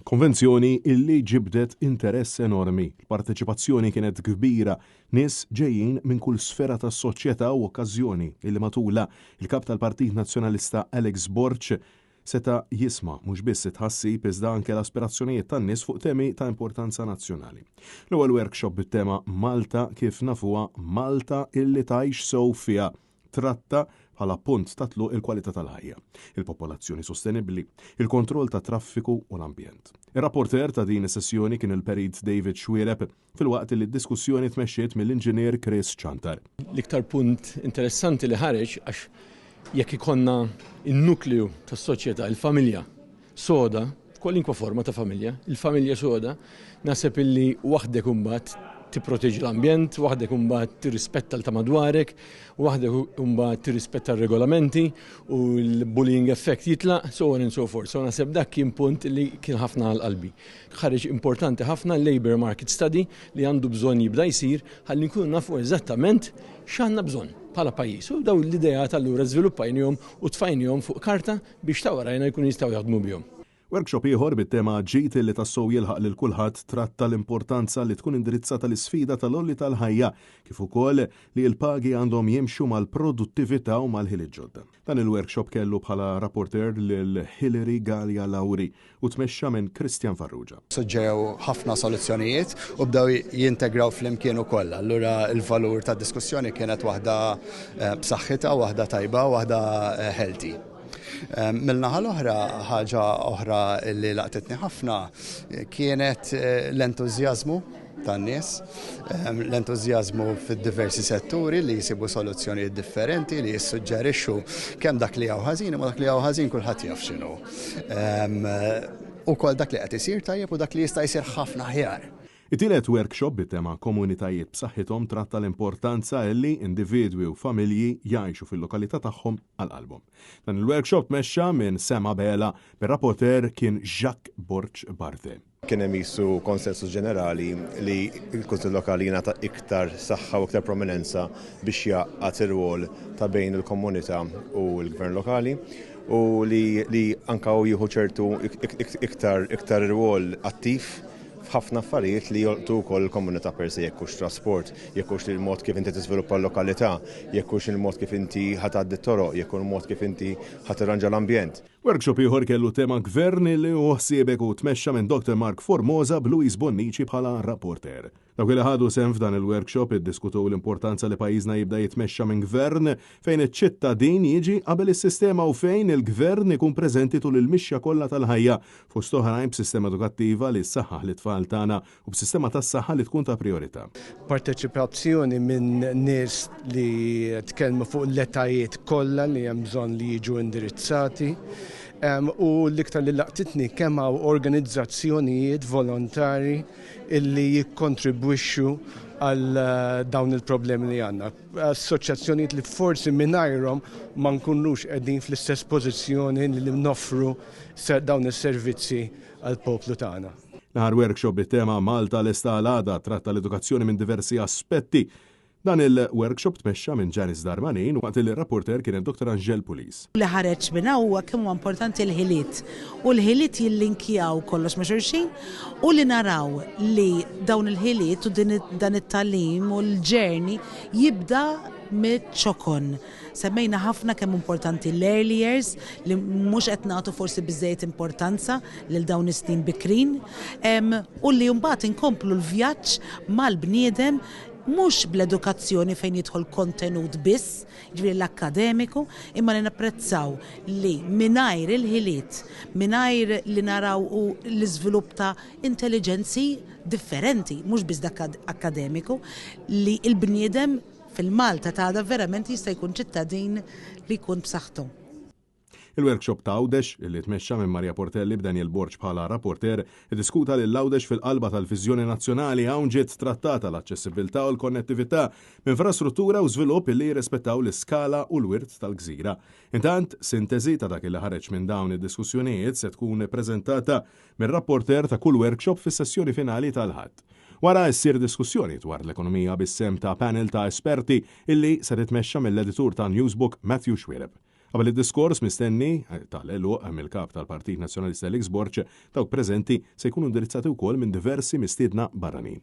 Konvenzjoni illi ġibdet interess enormi. L-parteċipazzjoni kienet kbira, nies ġejjin minn kull sfera tas-soċjetà u okkażjoni illi matula il-kap tal-Partit Nazzjonalista Alex Borch seta jisma' mhux biss itħassib iżda anke l-aspirazzjonijiet tan-nies fuq temi ta' importanza nazzjonali. L-ewwel workshop bit-tema Malta kif nafuha Malta illi tgħix sew fiha tratta bħala punt ta' tluq il-kwalità tal-ħajja, il-popolazzjoni sostenibbli, il-kontroll ta' traffiku u l-ambjent. Ir-rapporter ta' din is-sessjoni kien il-perit David Xwiereb filwaqt li d-diskussjoni tmexxiet mill-inġinier Chris Chantar. L-iktar punt interessanti li ħareġ għax jekk ikonna in-nukleu tas-soċjetà, il-familja soda, kwalinkwa forma ta' familja, il-familja soda, naħseb illi waħdek imbagħad tipproteġi l-ambjent, waħdek imbagħad tirrispetta l-ta' madwarek, waħdek imbagħad tirrispetta r-regolamenti u l-bullying effect jitlaq, so on and so forth. So naħseb dak kien punt li kien ħafna għal qalbi. Ħareġ importanti ħafna l-labor market study li għandu bżonn jibda jsir ħalli nkunu nafu eżattament x'għandna bżonn bħala pajjiż. U dawn l-idejat allura żviluppajnihom u tfajnihom fuq karta biex ta' warajna jkunu jistgħu jaħdmu bihom. Workshop ieħor bit-tema ġid li tassew jilħaq lil kulħadd tratta l-importanza li tkun indirizzata l-isfida tal-olli tal-ħajja kif ukoll li l-pagi għandhom jimxu mal-produttività u mal-ħiliet ġodda. Dan il-workshop kellu bħala rapporter lil Hilary Gallia Lawri u tmexxa minn Christian Farrugia. Suġġerew ħafna soluzzjonijiet u bdew jintegraw flimkien ukoll. Allura l-valur tad-diskussjoni kienet waħda b'saħħitha, waħda tajba, waħda healthy. Mill-naħa l-oħra, ħaġa oħra li laqtitni ħafna kienet l-entużjażmu tan-nies, l-entużjażmu fid-diversi setturi li jsibu soluzzjonijiet differenti li jissuġġerixxu kemm dak li hawn ħażin imma dak li hawn ħażin kulħadd jaf x'inhu. Ukoll dak li qed isir tajjeb u dak li jista' jsir ħafna aħjar. It-tielet workshop bit-tema komunitajiet b'saħħithom tratta l-importanza li individwi u familji jgħixu fil-lokalità tagħhom għal qalbhom. Dan il-workshop mexxa minn Sema Bela, bir-rapporter kien Jacques Borch Barte. Kien hemm qisu konsensus ġenerali li l-Kunsill Lokali jingħata iktar saħħa u iktar prominenza biex jaqgħad ir-rwol ta' bejn il-komunità u l-Gvern lokali u li anke jieħu ċertu iktar rwol attiv f'ħafna affarijiet li jolqtu wkoll il-komunità per se jekk hux trasport, jekk hux il-mod kif inti tiżviluppa l-lokalità, jekk hux il-mod kif inti ħatgħaddi t-toroq, jekk hu l-mod kif inti ħatirranġa l-ambjent. Workshop ieħor kellu tema gvern li ħsiebek u tmexxa minn Dr. Mark Formosa b'Luis Bonnici bħala rapporter. Dawk li ħadu sehem f'dan il-workshop iddiskutu l-importanza li pajjiżna jibda jitmexxa minn gvern fejn iċ-ċittadin jiġi qabel is-sistema u fejn il-gvern ikun preżenti tul il-mixja kollha tal-ħajja fost oħrajn b'sistema edukattiva li ssaħħaħ l-itfal tagħna u b'sistema tas-saħħa li tkun ta' priorità. Parteċipazzjoni minn nies li tkellmu fuq l-etajiet kollha li hemm bżonn li jiġu indirizzati. U l-iktar li laqtitni kemm hawn organizzazzjonijiet volontari illi jikkontribwixxu għal dawn il-problemi li għandna. Assoċjazzjonijiet li forsi mingħajrhom ma nkunux qegħdin fl-istess pożizzjoni li noffru dawn is-servizzi għall poplu tagħna. L-aħħar workshop bit-tema Malta lesta għal-għada tratta l-edukazzjoni minn diversi aspetti. Dan il-workshop tmexxa minn Janice Darmanin waqt li r-rapporter kien Dr. Angel Pulis. Li ħareġ minn huwa kemm huwa importanti l-ħiliet u l-ħiliet jillinkjaw kollox ma' xulxin u li naraw li dawn il-ħiliet u dan it-tagħlim u l-ġerni jibda mit-ċokon. Semmejna ħafna kemm importanti l-early years li mhux qed nagħtu forsi biżejjed importanza lil dawn is-snin bikrin u li mbagħad inkomplu l-vjaġġ mal-bniedem mhux bl-edukazzjoni fejn jidħol kontenut biss, ġifieri l-akkademiku, imma li napprezzaw li mingħajr il-ħiliet, mingħajr li naraw l-iżvilupp ta' intelligenzi differenti, mhux biss dak akkademiku, li l-bniedem fil-Malta tagħna verament jista' jkun ċittadin li jkun b'saħħtu. Il-workshop ta' Għawdex, illi tmexxa minn Marja Portelli b'Daniel Borch bħala rapporter, iddiskuta li l-Għawdex fil-qalba tal-viżjoni nazzjonali hawn ġiet trattata l-aċċessibilità u l-konnettività b'infrastruttura u żvilupp li jirrispettaw l-iskala u l-wirt tal-gżira. Intant, sintesi ta' dak li ħareġ minn dawn id-diskussjonijiet se tkun preżentata minn rapporter ta' kull workshop fis-sessjoni finali tal-ħadd. Wara ssir diskussjoni dwar l-ekonomija bis-sem ta' panel ta' esperti illi se titmexxa mill-editur ta' Newsbook Matthew Xwiereb. Qabel id-diskors mistenni tal-eluq mill-kap tal-Partit Nazzjonalista Alex Borg dawk preżenti se jkunu indirizzati wkoll minn diversi mistiedna barranin.